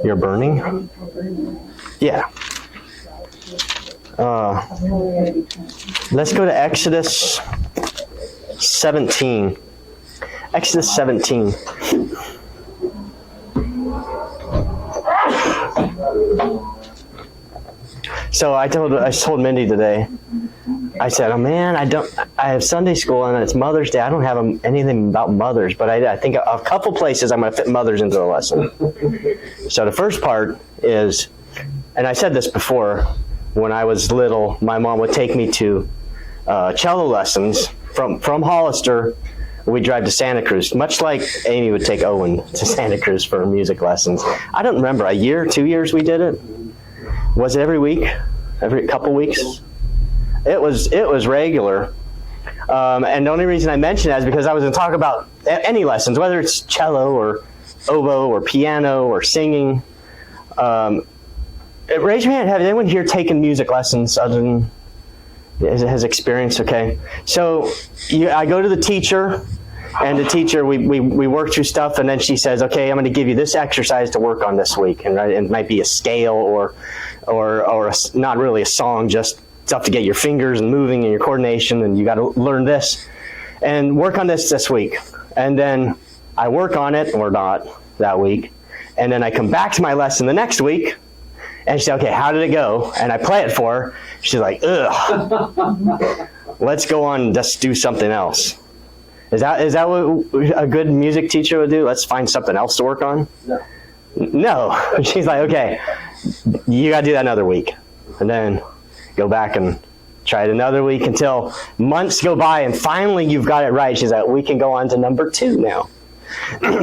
You're burning? Yeah. Let's go to Exodus 17. Exodus 17. So I told Mindy today, I said, oh man, I have Sunday school and it's Mother's Day. I don't have anything about mothers, but I think a couple places I'm going to fit mothers into the lesson. So the first part is, and I said this before, when I was little, my mom would take me to cello lessons from Hollister. We'd drive to Santa Cruz, much like Amy would take Owen to Santa Cruz for music lessons. I don't remember, a year, 2 years we did it? Was it every week? Every couple weeks? It was regular. And the only reason I mention that is because I was going to talk about any lessons, whether it's cello or oboe or piano or singing. Raise your hand. Have anyone here taken music lessons other than has experience? Okay. So I go to the teacher, and the teacher, we work through stuff, and then she says, okay, I'm going to give you this exercise to work on this week. And it might be a scale or not really a song, just stuff to get your fingers and moving and your coordination, and you got to learn this and work on this week. And then I work on it or not that week, and then I come back to my lesson the next week, and she said, okay, how did it go? And I play it for her. She's like, ugh, let's go on and just do something else. Is that what a good music teacher would do? Let's find something else to work on? No. She's like, okay, you got to do that another week. And then go back and try it another week until months go by and finally you've got it right. She's like, we can go on to number 2 now.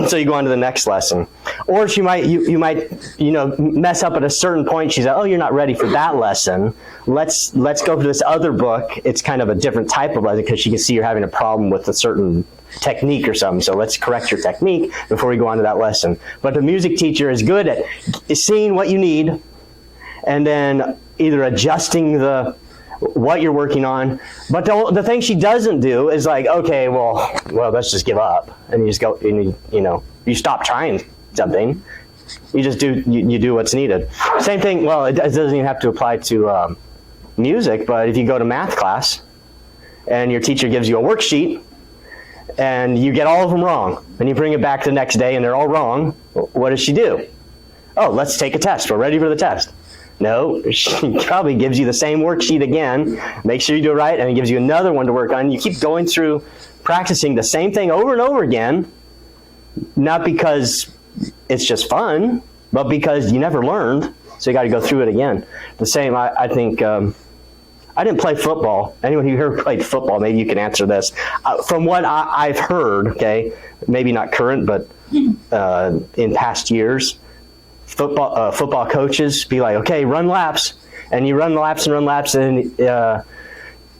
So you go on to the next lesson. Or you might mess up at a certain point. She's like, oh, you're not ready for that lesson. Let's go to this other book. It's kind of a different type of lesson because she can see you're having a problem with a certain technique or something. So let's correct your technique before we go on to that lesson. But the music teacher is good at seeing what you need and then either adjusting what you're working on. But the thing she doesn't do is like, okay, well, let's just give up. And you just go, you stop trying something. You just do what's needed. Same thing, well, it doesn't even have to apply to music, but if you go to math class and your teacher gives you a worksheet and you get all of them wrong, and you bring it back the next day and they're all wrong, what does she do? Oh, let's take a test. We're ready for the test. No, she probably gives you the same worksheet again, make sure you do it right, and it gives you another one to work on. You keep going through practicing the same thing over and over again, not because it's just fun, but because you never learned, so you got to go through it again. The same, I think, I didn't play football. Anyone who here played football, maybe you can answer this. From what I've heard, okay, maybe not current, but in past years, football coaches be like, okay, run laps, and you run laps, and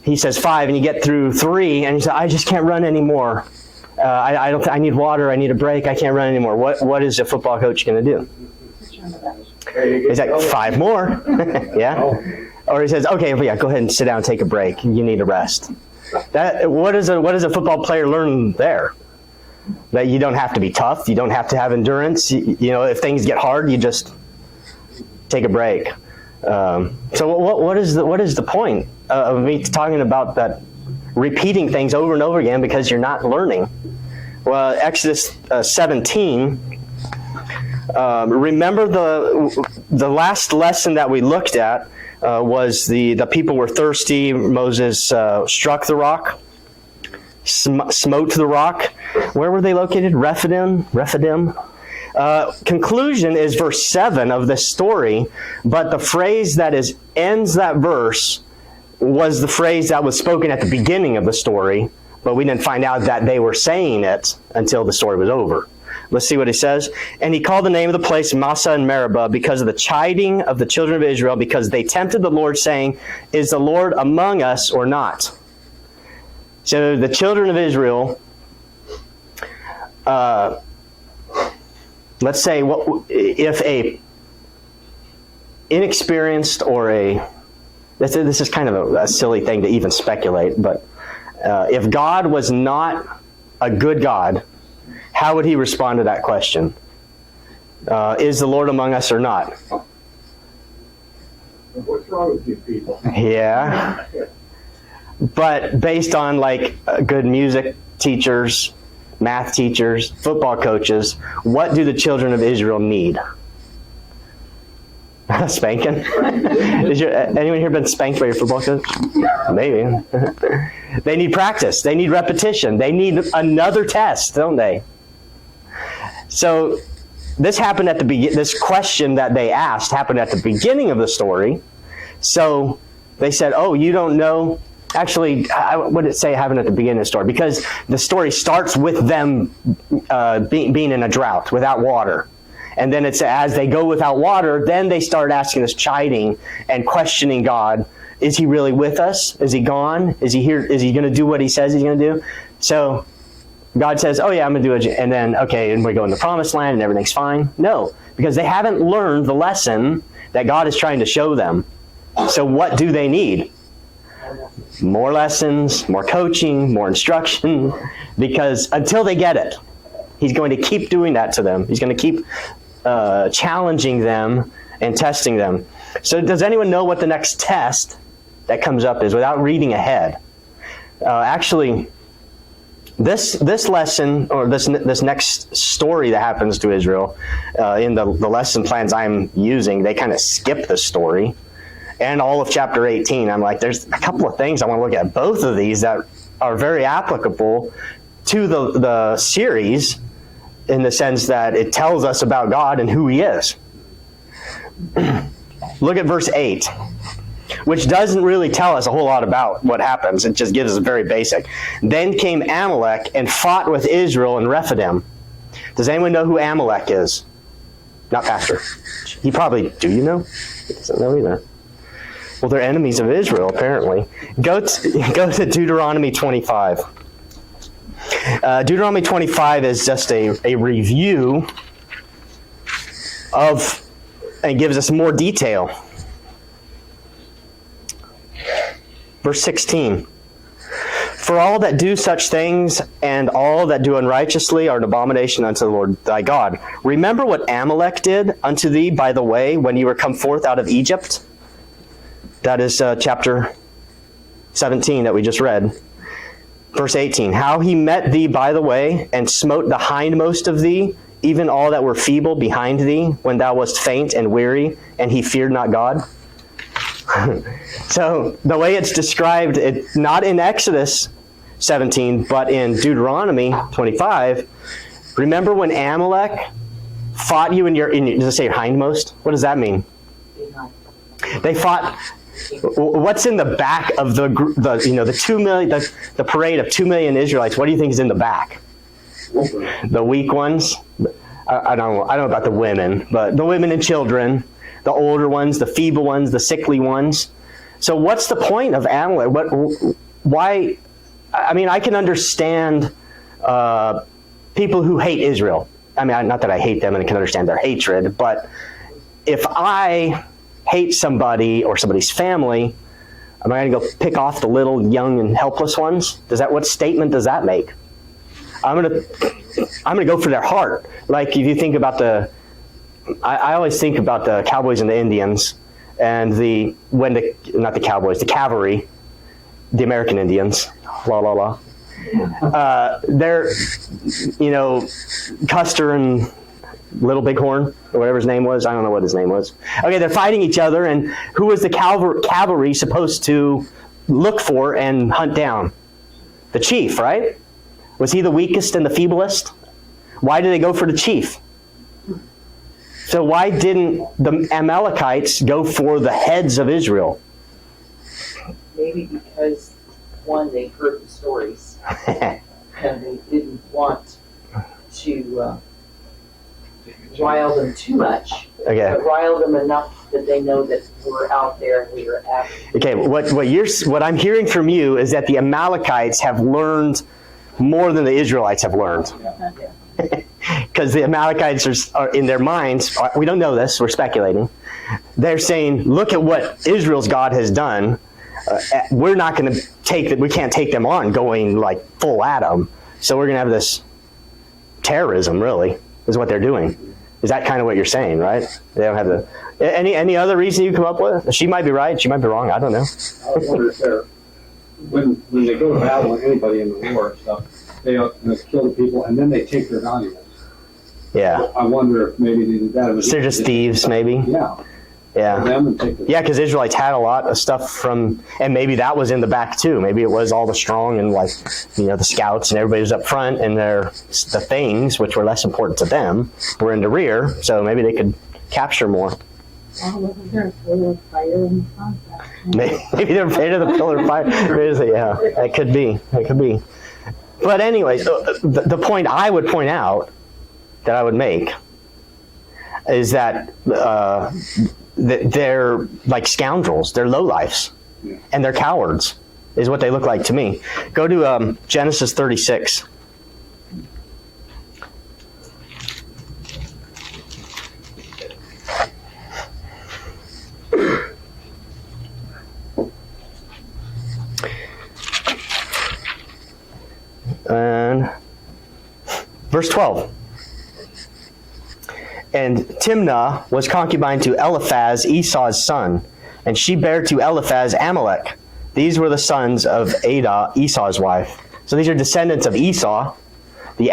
he says 5, and you get through 3, and you say, I just can't run anymore. I need water, I need a break, I can't run anymore. What is a football coach going to do? He's like, 5 more. Yeah. Or he says, okay, yeah, go ahead and sit down and take a break. You need a rest. What does a football player learn there? That you don't have to be tough. You don't have to have endurance. If things get hard, you just take a break. So what is the point of me talking about that, repeating things over and over again because you're not learning? Well, Exodus 17. Remember the last lesson that we looked at was the people were thirsty. Moses struck the rock. Smote the rock. Where were they located? Rephidim. Conclusion is verse 7 of this story, but the phrase that ends that verse was the phrase that was spoken at the beginning of the story, but we didn't find out that they were saying it until the story was over. Let's see what he says. And he called the name of the place Massah and Meribah because of the chiding of the children of Israel, because they tempted the Lord, saying, is the Lord among us or not? So the children of Israel, let's say, if a inexperienced or this is kind of a silly thing to even speculate, but if God was not a good God, how would he respond to that question? Is the Lord among us or not? What's wrong with you people? Yeah. But based on like good music teachers, math teachers, football coaches, what do the children of Israel need? Spanking? Anyone here been spanked by your football coach? Maybe. They need practice. They need repetition. They need another test, don't they? So this happened at the this question that they asked happened at the beginning of the story. So they said, "Oh, you don't know." Actually, what did it say happened at the beginning of the story? Because the story starts with them being in a drought without water. And then it's as they go without water, then they start asking us, chiding and questioning God. Is he really with us? Is he gone? Is he here? Is he going to do what he says he's going to do? So God says, oh yeah, I'm going to do it. And then, okay, and we go in the promised land and everything's fine. No, because they haven't learned the lesson that God is trying to show them. So what do they need? More lessons, more coaching, more instruction. Because until they get it, he's going to keep doing that to them. He's going to keep challenging them and testing them. So does anyone know what the next test that comes up is without reading ahead? Actually, this lesson, or this next story that happens to Israel, in the lesson plans I'm using, they kind of skip the story. And all of chapter 18, I'm like, there's a couple of things I want to look at. Both of these that are very applicable to the series, in the sense that it tells us about God and who he is. Look at verse 8, which doesn't really tell us a whole lot about what happens. It just gives us very basic. Then came Amalek and fought with Israel in Rephidim. Does anyone know who Amalek is? Not Pastor. He probably, do you know? He doesn't know either. Well, they're enemies of Israel, apparently. Go to Deuteronomy 25. Deuteronomy 25 is just a review of, and gives us more detail. Verse 16. For all that do such things and all that do unrighteously are an abomination unto the Lord thy God. Remember what Amalek did unto thee by the way when you were come forth out of Egypt? That is chapter 17 that we just read. Verse 18, how he met thee by the way, and smote the hindmost of thee, even all that were feeble behind thee, when thou wast faint and weary, and he feared not God. So the way it's described, not in Exodus 17, but in Deuteronomy 25, remember when Amalek fought you in your does it say hindmost? What does that mean? They fought. What's in the back of the 2 million, the parade of 2 million Israelites? What do you think is in the back? The weak ones. I don't know about the women, but the women and children, the older ones, the feeble ones, the sickly ones. So what's the point of Amalek? Why? I mean, I can understand people who hate Israel. I mean, not that I hate them and I can understand their hatred, but if I hate somebody or somebody's family, am I going to go pick off the little, young, and helpless ones? What statement does that make? I'm going to go for their heart. Like if you think about I always think about the Cowboys and the Indians, and the cavalry, the American Indians, la la la. They're, Custer and Little Bighorn, or whatever his name was. I don't know what his name was. Okay, they're fighting each other, and who was the cavalry supposed to look for and hunt down? The chief, right? Was he the weakest and the feeblest? Why did they go for the chief? So why didn't the Amalekites go for the heads of Israel? Maybe because, one, they heard the stories, and they didn't want to rile them too much, but rile them enough that they know that we're out there and we are after. Okay, what I'm hearing from you is that the Amalekites have learned more than the Israelites have learned. Because the Amalekites are in their minds, we don't know this, we're speculating. They're saying, look at what Israel's God has done. We're not going to we can't take them on going like full at them. So we're going to have this terrorism, really, is what they're doing. Is that kind of what you're saying, right? They don't have the... Any other reason you come up with? She might be right. She might be wrong. I don't know. I wonder if they're, when they go to battle with anybody in the war and stuff, they kill the people and then they take their valuables. Yeah. I wonder if maybe they did that. So they're just thieves, maybe? Yeah. Yeah. Them and take the, Yeah, because Israelites had a lot of stuff from, and maybe that was in the back too. Maybe it was all the strong and like, the scouts and everybody was up front, and the things, which were less important to them, were in the rear, so maybe they could capture more. Oh, wasn't there a pillar of fire in front? Maybe they're afraid of the pillar of fire. Yeah, that could be. That could be. But anyways, the point I would point out, that I would make, is that they're like scoundrels. They're lowlifes. Yeah. And they're cowards, is what they look like to me. Go to Genesis 36. And verse 12. And Timnah was concubine to Eliphaz, Esau's son, and she bare to Eliphaz Amalek. These were the sons of Adah, Esau's wife. So these are descendants of Esau, the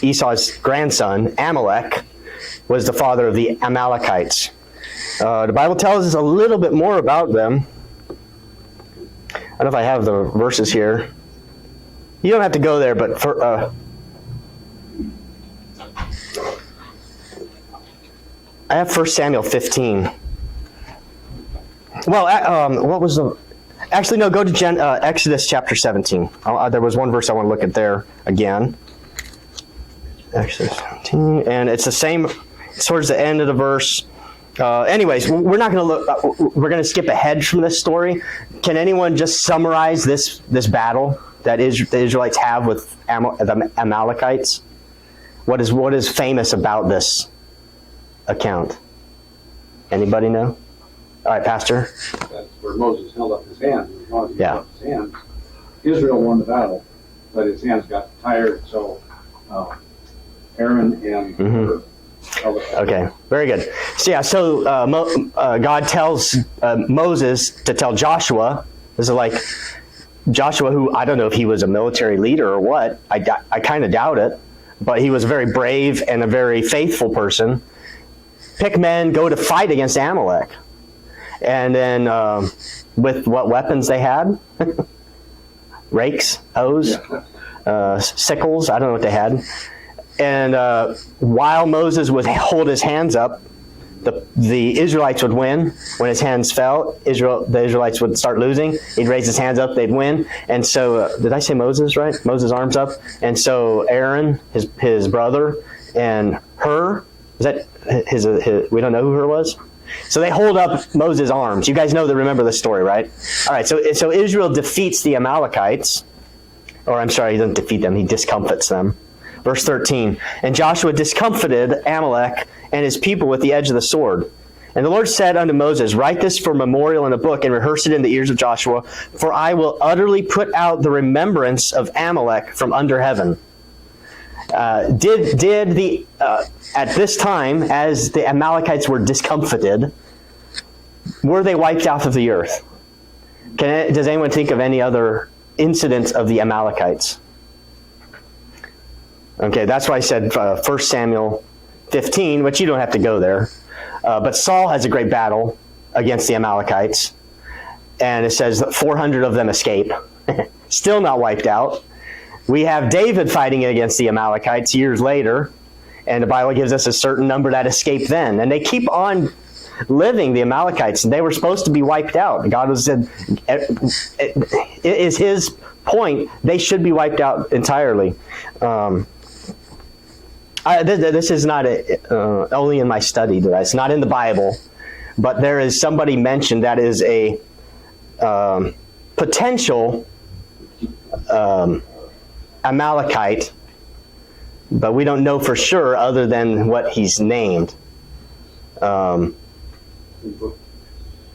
Esau's grandson. Amalek was the father of the Amalekites. The Bible tells us a little bit more about them. I don't know if I have the verses here. You don't have to go there, but for I have 1 Samuel 15. Well, what was the... Actually, no, go to Exodus chapter 17. There was one verse I want to look at there again. Exodus 17. And it's the same, towards the end of the verse. Anyways, we're not going to look... we're going to skip ahead from this story. Can anyone just summarize this battle that the Israelites have with the Amalekites? What is famous about this account? Anybody know? All right, Pastor. that's where Moses held up his hands. As long as he Yeah. held up his hands, Israel won the battle, but his hands got tired, so Aaron and Hur held up. Okay, very good. So God tells Moses to tell Joshua. This is like Joshua, who I don't know if he was a military leader or what. I kind of doubt it, but he was a very brave and a very faithful person. Pick men, go to fight against Amalek. And then with what weapons they had? Rakes, hoes, sickles, I don't know what they had. And while Moses would hold his hands up, the Israelites would win. When his hands fell, the Israelites would start losing. He'd raise his hands up, they'd win. And so, did I say Moses, right? Moses' arms up. And so Aaron, his brother, and Hur, is that his, we don't know who Hur was? So they hold up Moses' arms. You guys remember the story, right? All right, so Israel defeats the Amalekites. Or I'm sorry, he doesn't defeat them, he discomfits them. Verse 13, and Joshua discomfited Amalek and his people with the edge of the sword. And the Lord said unto Moses, write this for memorial in a book and rehearse it in the ears of Joshua, for I will utterly put out the remembrance of Amalek from under heaven. At this time, as the Amalekites were discomfited, were they wiped out of the earth? Does anyone think of any other incidents of the Amalekites? Okay, that's why I said 1 Samuel 15, but you don't have to go there. But Saul has a great battle against the Amalekites, and it says that 400 of them escape. Still not wiped out. We have David fighting against the Amalekites years later, and the Bible gives us a certain number that escape then. And they keep on living, the Amalekites, and they were supposed to be wiped out. God said, it is his point, they should be wiped out entirely. This is not only in my study, it's not in the Bible, but there is somebody mentioned that is a potential Amalekite, but we don't know for sure other than what he's named.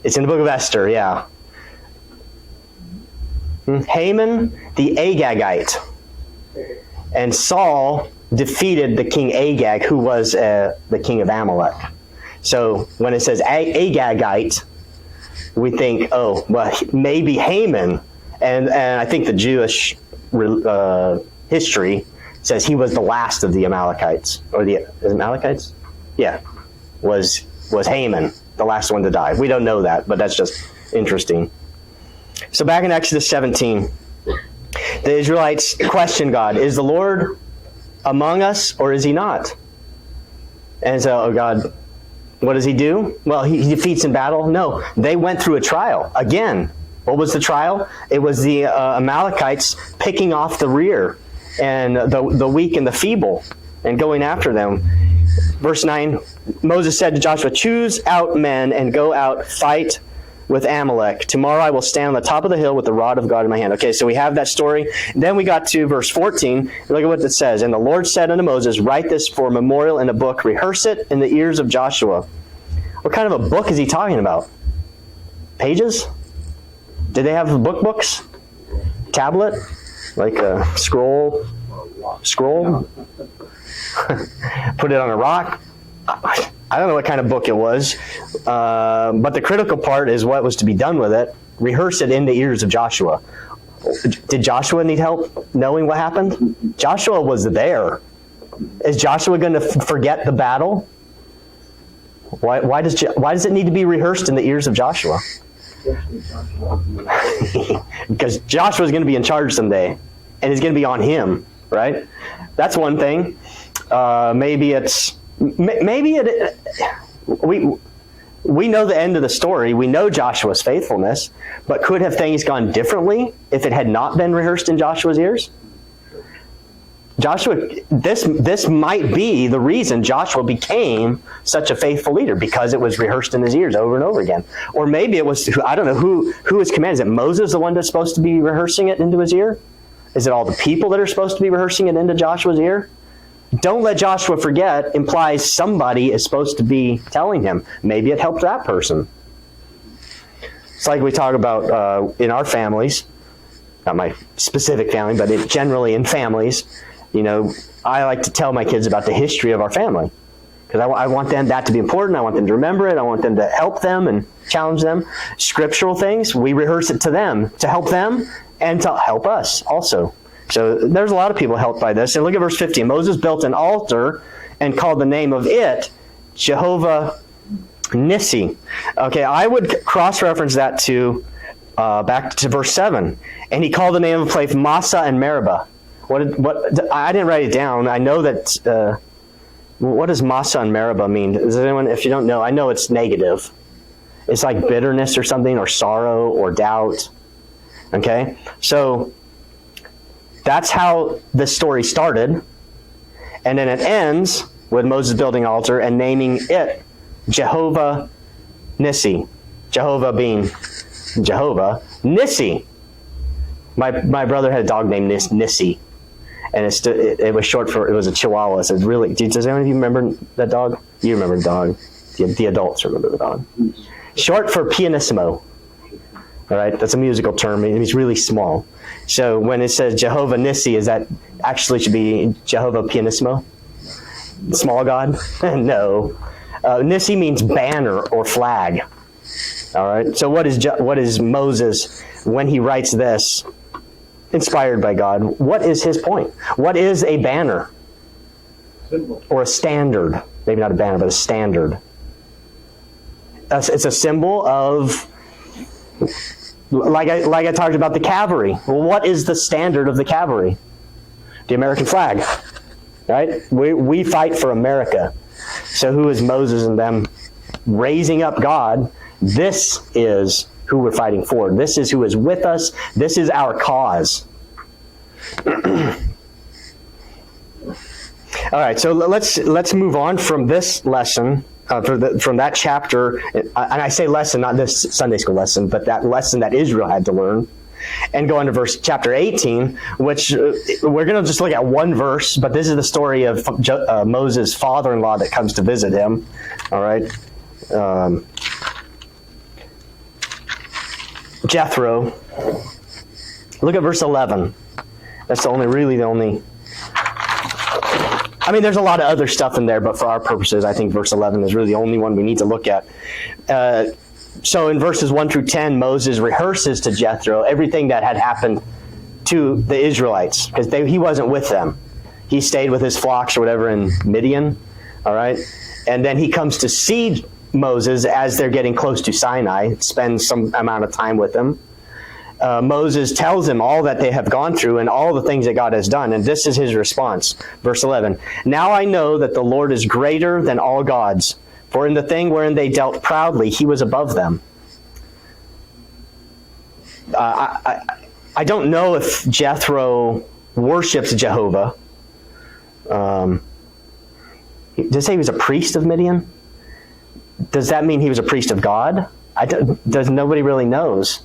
It's in the book of Esther, yeah. Haman the Agagite. And Saul defeated the king Agag, who was the king of Amalek. So when it says Agagite, we think, oh, well, maybe Haman. And I think the Jewish history says he was the last of the Amalekites. Or is it Amalekites? Yeah. Was Haman the last one to die? We don't know that, but that's just interesting. So back in Exodus 17, the Israelites questioned God, is the Lord among us or is he not? And so, oh God, what does he do? Well, he defeats in battle? No, they went through a trial. Again, what was the trial? It was the Amalekites picking off the rear and the weak and the feeble and going after them. Verse 9, Moses said to Joshua, choose out men and go out, fight with Amalek. Tomorrow I will stand on the top of the hill with the rod of God in my hand. Okay, so we have that story. Then we got to verse 14. Look at what it says. And the Lord said unto Moses, write this for a memorial in a book. Rehearse it in the ears of Joshua. What kind of a book is he talking about? Pages? Did they have books? Tablet? Like a scroll? Put it on a rock? I don't know what kind of book it was, but the critical part is what was to be done with it. Rehearse it in the ears of Joshua. Did Joshua need help knowing what happened? Joshua was there. Is Joshua going to forget the battle? Why does it need to be rehearsed in the ears of Joshua? Because Joshua is going to be in charge someday, and it's going to be on him, right? That's one thing. We know the end of the story. We know Joshua's faithfulness, but could have things gone differently if it had not been rehearsed in Joshua's ears? This might be the reason Joshua became such a faithful leader, because it was rehearsed in his ears over and over again. Or maybe it was, I don't know who was commanded. Is it Moses the one that's supposed to be rehearsing it into his ear? Is it all the people that are supposed to be rehearsing it into Joshua's ear? Don't let Joshua forget implies somebody is supposed to be telling him. Maybe it helped that person. It's like we talk about in our families, not my specific family, but generally in families. You know, I like to tell my kids about the history of our family, because I want that to be important. I want them to remember it. I want them to help them and challenge them. Scriptural things, we rehearse it to them to help them and to help us also. So there's a lot of people helped by this. And look at verse 15. Moses built an altar and called the name of it Jehovah Nissi. Okay, I would cross-reference that to back to verse 7. And he called the name of the place Massa and Meribah. I didn't write it down. I know that. What does Massa and Meribah mean? Does anyone, if you don't know, I know it's negative. It's like bitterness or something, or sorrow or doubt. Okay, so that's how the story started. And then it ends with Moses building an altar and naming it Jehovah Nissi. Jehovah being Jehovah. Nissi. My brother had a dog named Nissi. And it was short for, it was a Chihuahua. So it's really, does anyone of you remember that dog? You remember the dog. The adults remember the dog. Short for pianissimo. All right, that's a musical term. It means really small. So when it says Jehovah Nissi, is that actually should be Jehovah Pianissimo? Small God? No. Nissi means banner or flag. All right. So what is Moses when he writes this, inspired by God? What is his point? What is a banner? Symbol. Or a standard? Maybe not a banner, but a standard. It's a symbol of. Like I talked about the cavalry. Well, what is the standard of the cavalry? The American flag, right? We fight for America. So who is Moses and them raising up God? This is who we're fighting for. This is who is with us. This is our cause. All right, so let's move on from this lesson. From that chapter, and I say lesson, not this Sunday school lesson, but that lesson that Israel had to learn, and go into chapter 18, which we're going to just look at one verse, but this is the story of Moses' father-in-law that comes to visit him. All right, Jethro. Look at verse 11. That's the only I mean, there's a lot of other stuff in there, but for our purposes, I think verse 11 is really the only one we need to look at. So in verses 1 through 10, Moses rehearses to Jethro everything that had happened to the Israelites, because he wasn't with them. He stayed with his flocks or whatever in Midian, all right? And then he comes to see Moses as they're getting close to Sinai, spends some amount of time with him. Moses tells him all that they have gone through and all the things that God has done. And this is his response. Verse 11. Now I know that the Lord is greater than all gods, for in the thing wherein they dealt proudly, he was above them. I don't know if Jethro worships Jehovah. Does it say he was a priest of Midian? Does that mean he was a priest of God? Nobody really knows.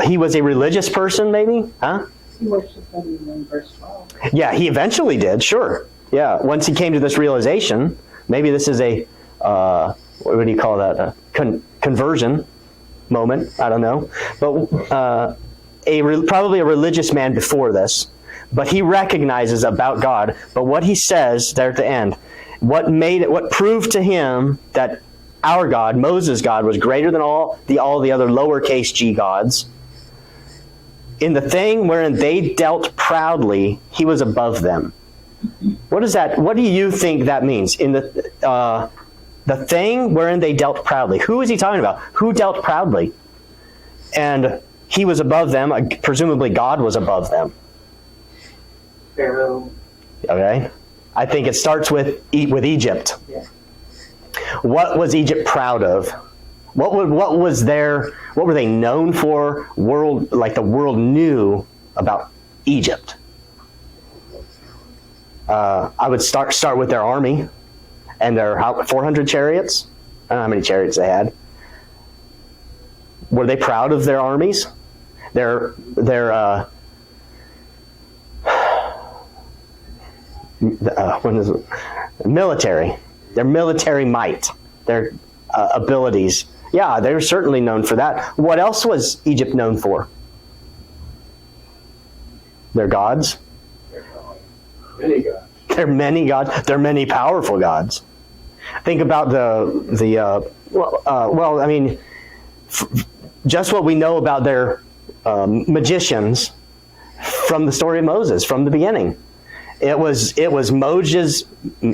He was a religious person, maybe? Huh? He worships him in verse 12. Yeah, he eventually did, sure. Yeah, once he came to this realization, maybe this is a, what do you call that? A conversion moment, I don't know. But probably a religious man before this. But he recognizes about God. But what he says there at the end, what proved to him that our God, Moses' God, was greater than all the other lowercase g gods. In the thing wherein they dealt proudly, he was above them. What is that? What do you think that means? In the thing wherein they dealt proudly. Who is he talking about? Who dealt proudly? And he was above them. Presumably God was above them. Pharaoh. Okay. I think it starts with Egypt. Yeah. What was Egypt proud of? What were they known for? The world knew about Egypt. I would start with their army and their 400 chariots. I don't know how many chariots they had. Were they proud of their armies? Their military. Their military might, their abilities. Yeah, they were certainly known for that. What else was Egypt known for? Their gods. Many gods. They're many gods. They're many powerful gods. Think about just what we know about their magicians from the story of Moses, from the beginning. It was Moses'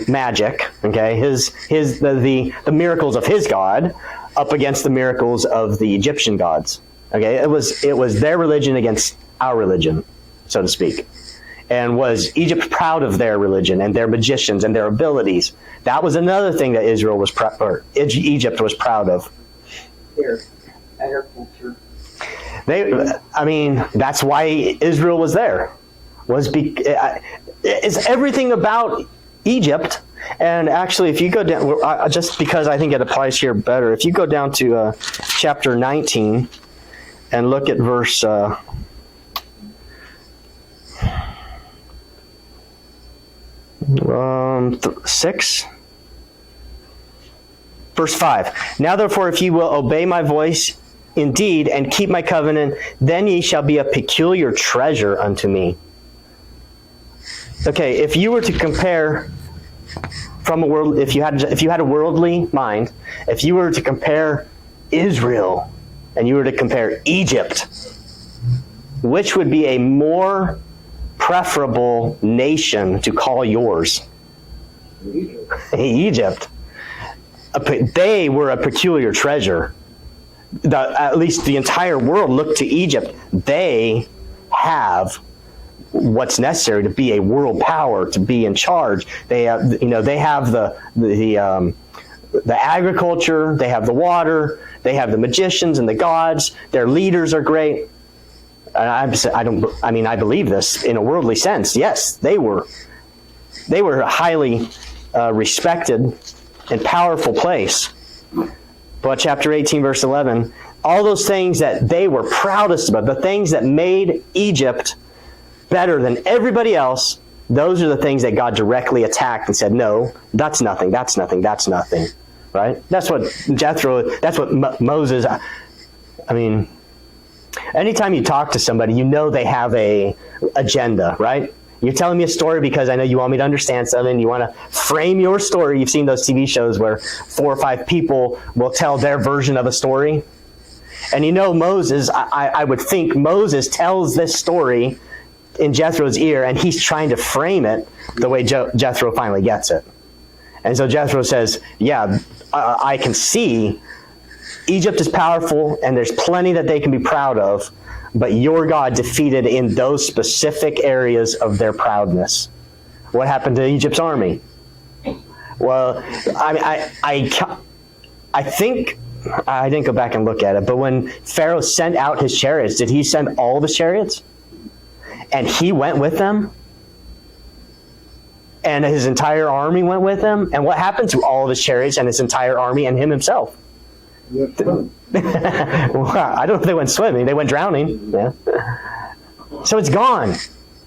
magic, okay, the miracles of his God up against the miracles of the Egyptian gods. Okay, it was their religion against our religion, so to speak. And was Egypt proud of their religion and their magicians and their abilities? That was another thing that Egypt was proud of. Their agriculture. That's why Israel was there. It's everything about Egypt. And actually, if you go down, just because I think it applies here better, if you go down to chapter 19 and look at verse 6, verse 5. Now therefore, if ye will obey my voice indeed and keep my covenant, then ye shall be a peculiar treasure unto me. Okay, if you were to compare from a world, if you had a worldly mind, if you were to compare Israel and you were to compare Egypt, which would be a more preferable nation to call yours? Egypt. They were a peculiar treasure. At least the entire world looked to Egypt. They have what's necessary to be a world power, to be in charge. They have, they have the agriculture, they have the water, they have the magicians and the gods. Their leaders are great. I believe this in a worldly sense. Yes, they were a highly respected and powerful place. But chapter 18, verse 11, all those things that they were proudest about, the things that made Egypt better than everybody else, those are the things that God directly attacked and said, no, that's nothing, that's nothing, that's nothing. Right? That's what Jethro, that's what Moses, anytime you talk to somebody, they have a agenda, right? You're telling me a story because I know you want me to understand something. You want to frame your story. You've seen those TV shows where 4 or 5 people will tell their version of a story. And Moses, I would think Moses tells this story in Jethro's ear, and he's trying to frame it the way Jethro finally gets it. And so Jethro says, yeah, I can see Egypt is powerful, and there's plenty that they can be proud of, but your God defeated in those specific areas of their proudness. What happened to Egypt's army? Well, I think, I didn't go back and look at it, but when Pharaoh sent out his chariots, did he send all of his chariots? And he went with them? And his entire army went with him? And what happened to all of his chariots and his entire army and him himself? Well, I don't know if they went swimming. They went drowning. Yeah. So it's gone.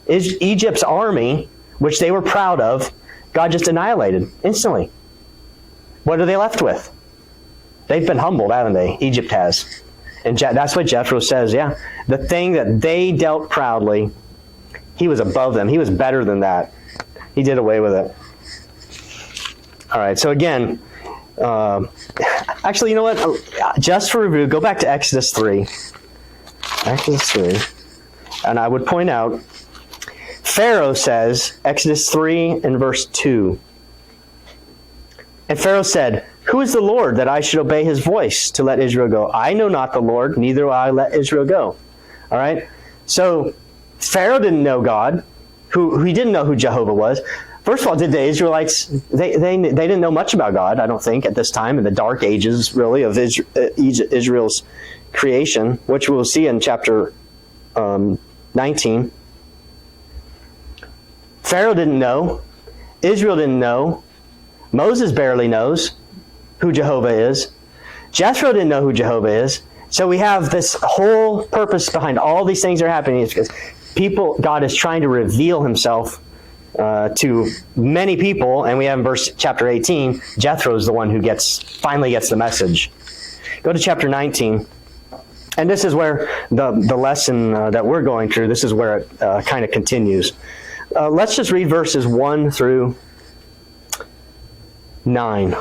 Egypt's army, which they were proud of, God just annihilated instantly. What are they left with? They've been humbled, haven't they? Egypt has. And that's what Jethro says, yeah. The thing that they dealt proudly, he was above them. He was better than that. He did away with it. All right, so again, actually, you know what? Just for review, go back to Exodus 3. Exodus 3. And I would point out, Pharaoh says, Exodus 3 and verse 2. And Pharaoh said, who is the Lord that I should obey his voice to let Israel go? I know not the Lord, neither will I let Israel go. All right? So Pharaoh didn't know God. He didn't know who Jehovah was. First of all, did the Israelites, they didn't know much about God, I don't think, at this time, in the dark ages, really, of Israel's creation, which we'll see in chapter 19. Pharaoh didn't know. Israel didn't know. Moses barely knows who Jehovah is. Jethro didn't know who Jehovah is. So we have this whole purpose behind all these things that are happening is because God is trying to reveal himself to many people, and we have in chapter 18, Jethro is the one who finally gets the message. Go to chapter 19, and this is where the lesson that we're going through, this is where it kind of continues. Let's just read verses 1 through 9.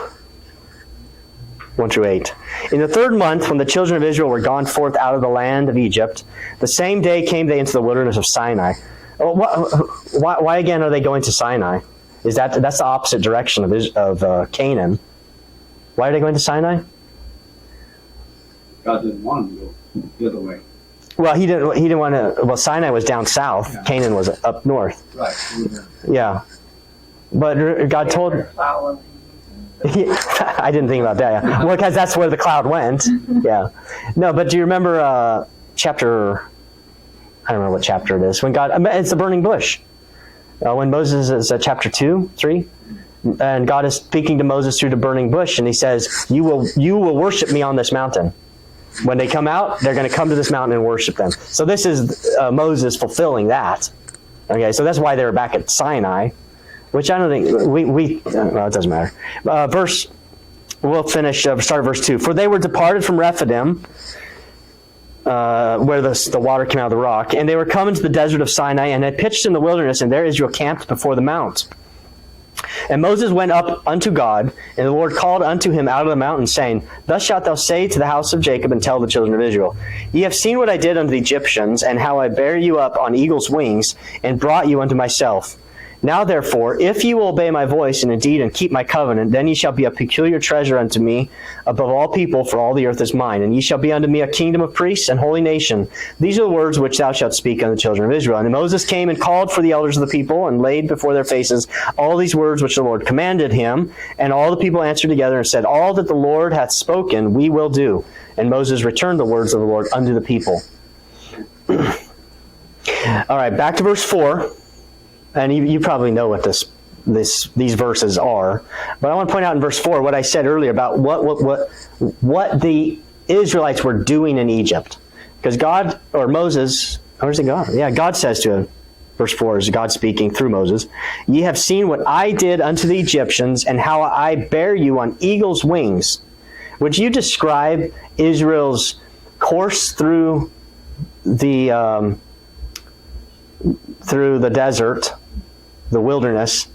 1 through 8. In the 3rd month, when the children of Israel were gone forth out of the land of Egypt, the same day came they into the wilderness of Sinai. Why again are they going to Sinai? That's the opposite direction of Canaan. Why are they going to Sinai? God didn't want them to go the other way. Well, he didn't want to. Well, Sinai was down south. Yeah. Canaan was up north. Right. Yeah, but God told. I didn't think about that. Yeah. Well, because that's where the cloud went. Yeah. No, but do you remember chapter? I don't remember what chapter it is. When it's the burning bush. When Moses is chapter 2, 3, and God is speaking to Moses through the burning bush, and he says, "You will worship me on this mountain." When they come out, they're going to come to this mountain and worship them. So this is Moses fulfilling that. Okay, so that's why they're back at Sinai. Which I don't think, well, it doesn't matter. We'll finish, start at verse 2. For they were departed from Rephidim, where the water came out of the rock, and they were come into the desert of Sinai, and had pitched in the wilderness, and there Israel camped before the mount. And Moses went up unto God, and the Lord called unto him out of the mountain, saying, Thus shalt thou say to the house of Jacob, and tell the children of Israel, Ye have seen what I did unto the Egyptians, and how I bare you up on eagle's wings, and brought you unto myself. Now therefore, if ye will obey my voice, and indeed and keep my covenant, then ye shall be a peculiar treasure unto me above all people, for all the earth is mine. And ye shall be unto me a kingdom of priests and holy nation. These are the words which thou shalt speak unto the children of Israel. And Moses came and called for the elders of the people, and laid before their faces all these words which the Lord commanded him. And all the people answered together and said, All that the Lord hath spoken, we will do. And Moses returned the words of the Lord unto the people. All right, back to verse 4. And you probably know what these verses are, but I want to point out in verse 4 what I said earlier about what the Israelites were doing in Egypt, because God or Moses, where's it God? Yeah, God says to him. Verse 4 is God speaking through Moses. Ye have seen what I did unto the Egyptians, and how I bear you on eagle's wings. Would you describe Israel's course through the desert the wilderness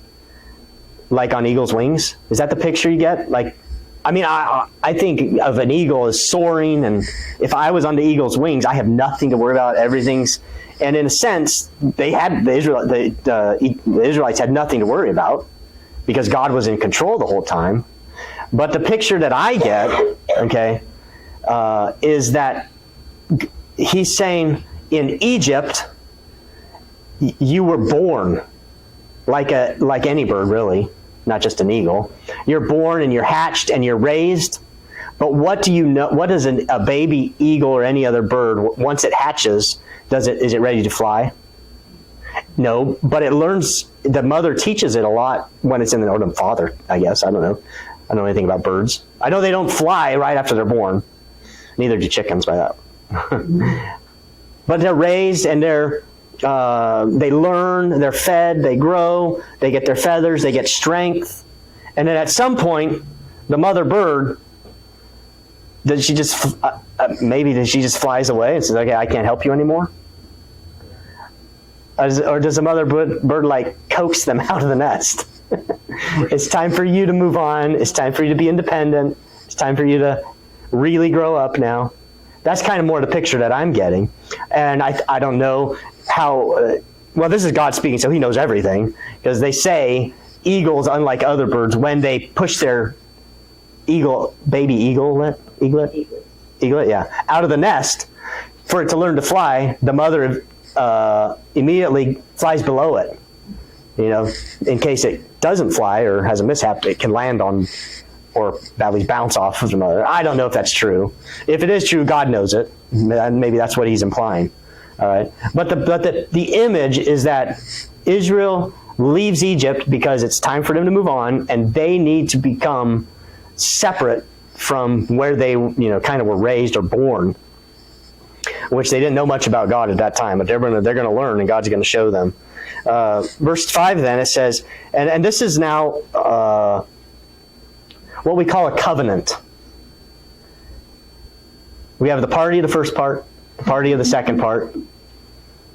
like on eagle's wings? Is that the picture you get? Like, I mean, I think of an eagle as soaring, and if I was on the eagle's wings, I have nothing to worry about. Everything's, and in a sense, the Israelites had nothing to worry about because God was in control the whole time. But the picture that I get, okay, is that he's saying in Egypt, you were born like any bird, really. Not just an eagle. You're born and you're hatched and you're raised. But what do you know? What does a baby eagle or any other bird, once it hatches, is it ready to fly? No, but it learns. The mother teaches it a lot when it's in or the father, I guess. I don't know. I don't know anything about birds. I know they don't fly right after they're born. Neither do chickens by that. But they're raised and they learn, they're fed, they grow, they get their feathers, they get strength. And then at some point, the mother bird, does she just flies away and says, okay, I can't help you anymore? Or does the mother bird like coax them out of the nest? It's time for you to move on. It's time for you to be independent. It's time for you to really grow up now. That's kind of more the picture that I'm getting. And I don't know how, well, this is God speaking, so he knows everything. Because they say eagles, unlike other birds, when they push their baby eaglet, out of the nest, for it to learn to fly, the mother immediately flies below it. In case it doesn't fly or has a mishap, it can land on or at least bounce off of the mother. I don't know if that's true. If it is true, God knows it. Maybe that's what he's implying. All right. But the image is that Israel leaves Egypt because it's time for them to move on, and they need to become separate from where they kind of were raised or born, which they didn't know much about God at that time. But they're going to learn, and God's going to show them. Verse 5 then, it says, and this is now what we call a covenant. We have the party of the first part, the party of the second part,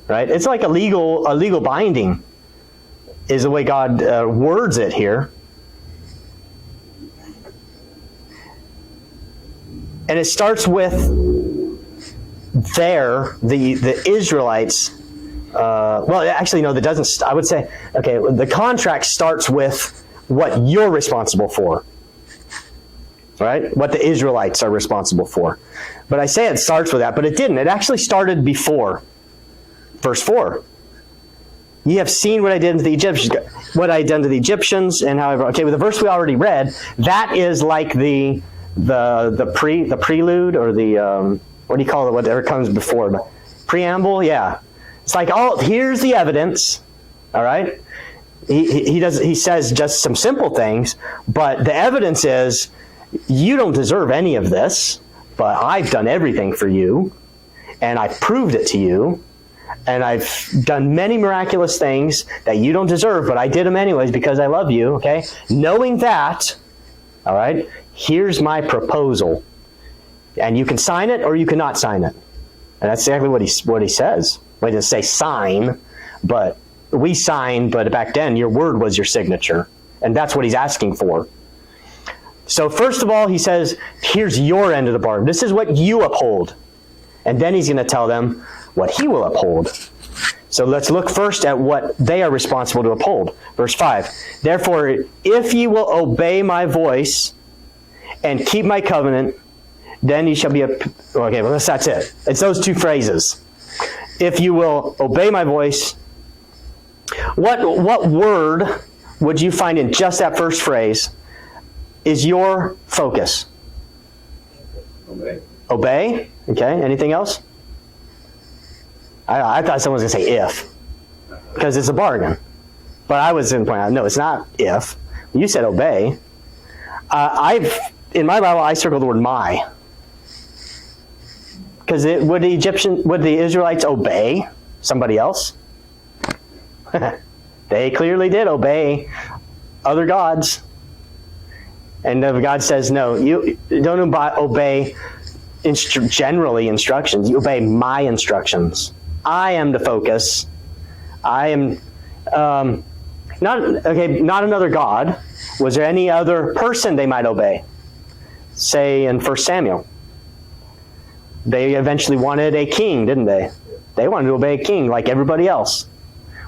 right? It's like a legal binding is the way God words it here. And it starts with the Israelites. Well, actually, no, that doesn't. I would say, okay, the contract starts with what you're responsible for, right? What the Israelites are responsible for. But I say it starts with that, but it didn't. It actually started before. Verse 4. Ye have seen what I did to the Egyptians, what I had done to the Egyptians, and however. Okay, with the verse we already read, that is like the prelude or the what do you call it? Whatever comes before the preamble. Yeah, it's like here's the evidence. All right. He says just some simple things, but the evidence is you don't deserve any of this, but I've done everything for you, and I've proved it to you. And I've done many miraculous things that you don't deserve, but I did them anyways because I love you, okay? Knowing that, all right, here's my proposal. And you can sign it or you cannot sign it. And that's exactly what he says. Well, he doesn't say sign, but we sign, but back then your word was your signature. And that's what he's asking for. So first of all, he says, here's your end of the bargain. This is what you uphold. And then he's going to tell them what he will uphold. So let's look first at what they are responsible to uphold. Verse 5. Therefore, if ye will obey my voice and keep my covenant, then ye shall be okay, well, that's it. It's those two phrases. If you will obey my voice. What word would you find in just that first phrase is your focus? Obey. Obey? Okay, anything else? I thought someone was going to say if, because it's a bargain. But I was going to point out, no, it's not if. You said obey. In my Bible, I circled the word my. Because would the Israelites obey somebody else? They clearly did obey other gods. And God says, no, you don't obey generally instructions. You obey my instructions. I am the focus. I am. Not another God. Was there any other person they might obey? Say in 1 Samuel. They eventually wanted a king, didn't they? They wanted to obey a king like everybody else.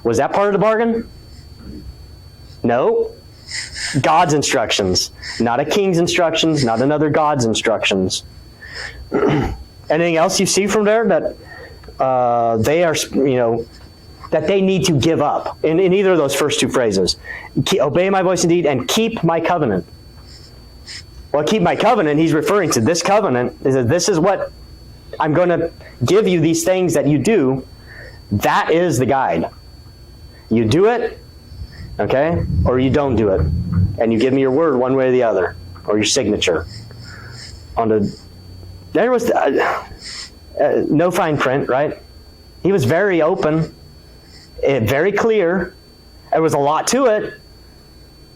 Was that part of the bargain? No. God's instructions. Not a king's instructions, not another God's instructions. Anything else you see from there that they are, that they need to give up in either of those first two phrases? Obey my voice indeed and keep my covenant. Well, keep my covenant, he's referring to this covenant. This is what I'm going to give you, these things that you do. That is the guide. You do it, okay, or you don't do it. And you give me your word one way or the other, or your signature. There was no fine print, right? He was very open, very clear. There was a lot to it,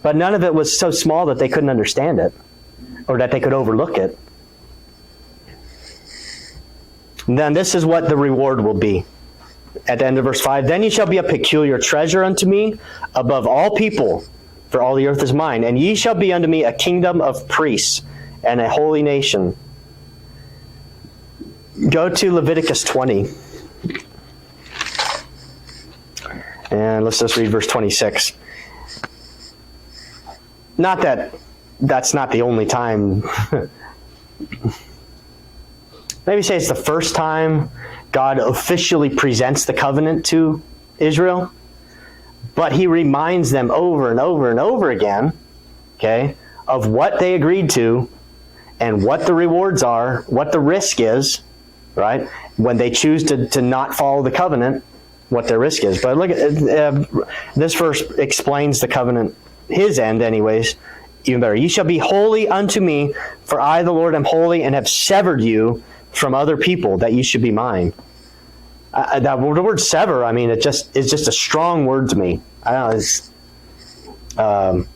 but none of it was so small that they couldn't understand it, or that they could overlook it. And then this is what the reward will be. At the end of verse 5, then ye shall be a peculiar treasure unto me above all people, for all the earth is mine. And ye shall be unto me a kingdom of priests and a holy nation. Go to Leviticus 20. And let's just read verse 26. Not that that's not the only time. Maybe say it's the first time God officially presents the covenant to Israel. But he reminds them over and over and over again, okay, of what they agreed to and what the rewards are, what the risk is, right? When they choose to not follow the covenant, what their risk is. But look at this verse explains the covenant, his end anyways, even better. Ye shall be holy unto me, for I, the Lord, am holy, and have severed you from other people, that you should be mine. The word sever, I mean, it's just a strong word to me. I don't know.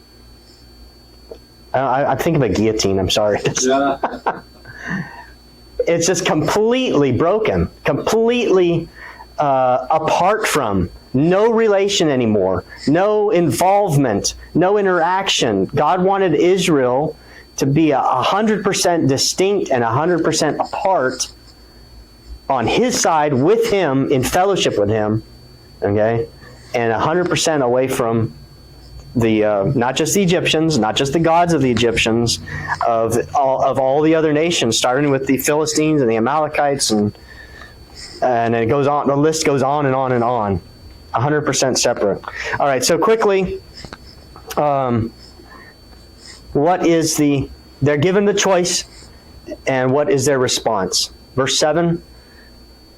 I think of a guillotine. I'm sorry. Yeah. It's just completely broken, completely apart from, no relation anymore, no involvement, no interaction. God wanted Israel to be 100% distinct and 100% apart on his side with him, in fellowship with him, okay, and 100% away from the not just the Egyptians, not just the gods of the Egyptians, of all the other nations, starting with the Philistines and the Amalekites, and it goes on. The list goes on and on and on. 100% separate. All right, so quickly, what is they're given the choice, and what is their response? Verse 7,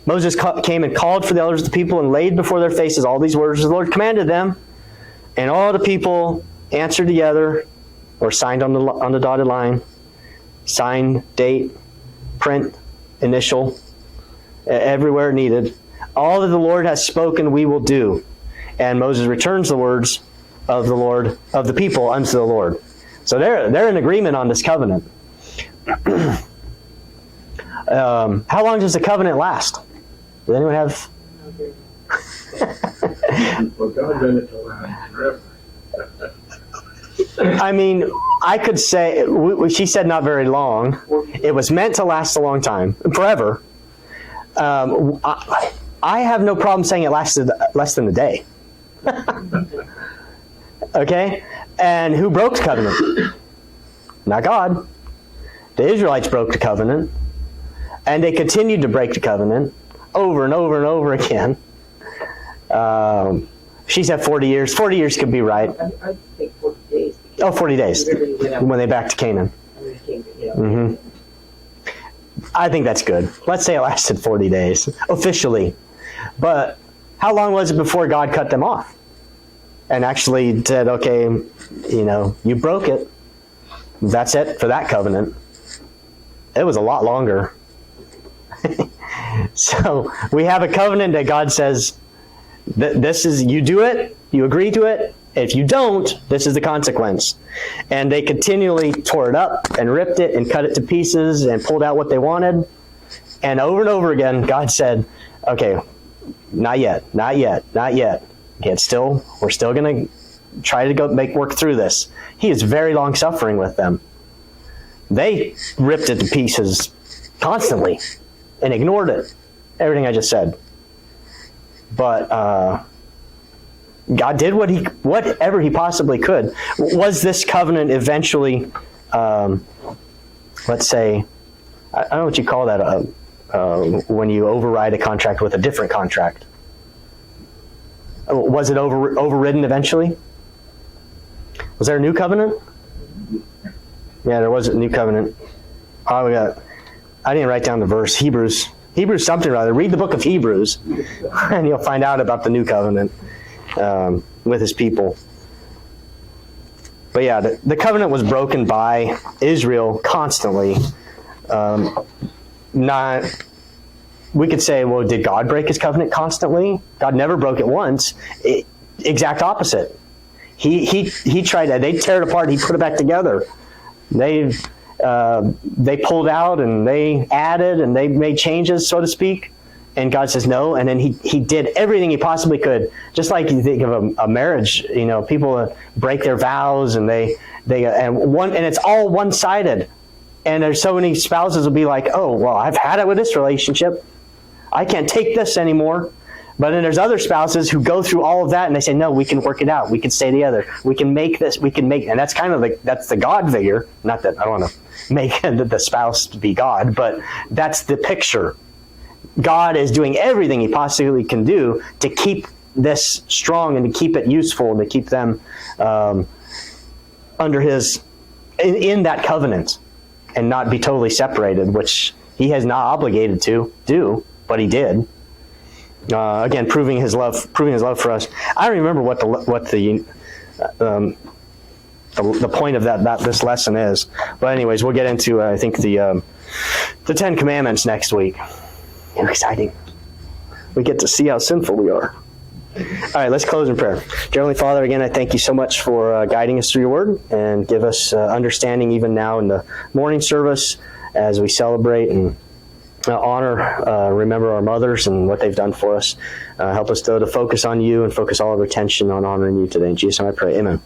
Moses came and called for the elders of the people and laid before their faces all these words the Lord commanded them. And all the people answered together, or signed on the dotted line, sign, date, print, initial, everywhere needed. All that the Lord has spoken we will do. And Moses returns the words of the Lord, of the people unto the Lord. So they're in agreement on this covenant. How long does the covenant last? Does anyone have? Well, God done it to last forever. I mean, I could say, she said not very long. It was meant to last a long time, forever. I have no problem saying it lasted less than a day. Okay? And who broke the covenant? Not God. The Israelites broke the covenant. And they continued to break the covenant over and over and over again. She said 40 years. 40 years could be right. I think 40 days. Oh, 40 days. When they back to Canaan. Mm-hmm. I think that's good. Let's say it lasted 40 days, officially. But how long was it before God cut them off? And actually said, okay, you broke it. That's it for that covenant. It was a lot longer. So we have a covenant that God says, this is, you do it, you agree to it. If you don't, this is the consequence. And they continually tore it up and ripped it and cut it to pieces and pulled out what they wanted. And over again, God said, okay, not yet, not yet, not yet. Okay, we're still going to try to go work through this. He is very long suffering with them. They ripped it to pieces constantly and ignored it. Everything I just said. But God did whatever he possibly could. Was this covenant eventually, let's say, I don't know what you call that, when you override a contract with a different contract. Was it overridden eventually? Was there a new covenant? Yeah, there was a new covenant. I didn't write down the verse. Hebrews something or other. Read the book of Hebrews, and you'll find out about the new covenant with his people. But yeah, the covenant was broken by Israel constantly. We could say, well, did God break his covenant constantly? God never broke it once. Exact opposite. He tried that. They'd tear it apart. He put it back together. They pulled out and they added and they made changes, so to speak. And God says no. And then he did everything he possibly could. Just like you think of a marriage, people break their vows and and it's all one-sided. And there's so many spouses will be like, oh, well, I've had it with this relationship. I can't take this anymore. But then there's other spouses who go through all of that and they say, no, we can work it out. We can stay together. We can make this. And that's kind of that's the God figure. Not that I don't want to make the spouse be God, but that's the picture. God is doing everything he possibly can do to keep this strong and to keep it useful and to keep them under in that covenant and not be totally separated, which he has not obligated to do, but he did. Again, proving his love for us. I don't remember what the point of this lesson is, but anyways, we'll get into I think the Ten Commandments next week. Exciting! We get to see how sinful we are. All right, let's close in prayer. Dear Heavenly Father, again, I thank you so much for guiding us through your word and give us understanding even now in the morning service as we celebrate and remember our mothers and what they've done for us. Help us, though, to focus on you and focus all of our attention on honoring you today. In Jesus' name I pray. Amen.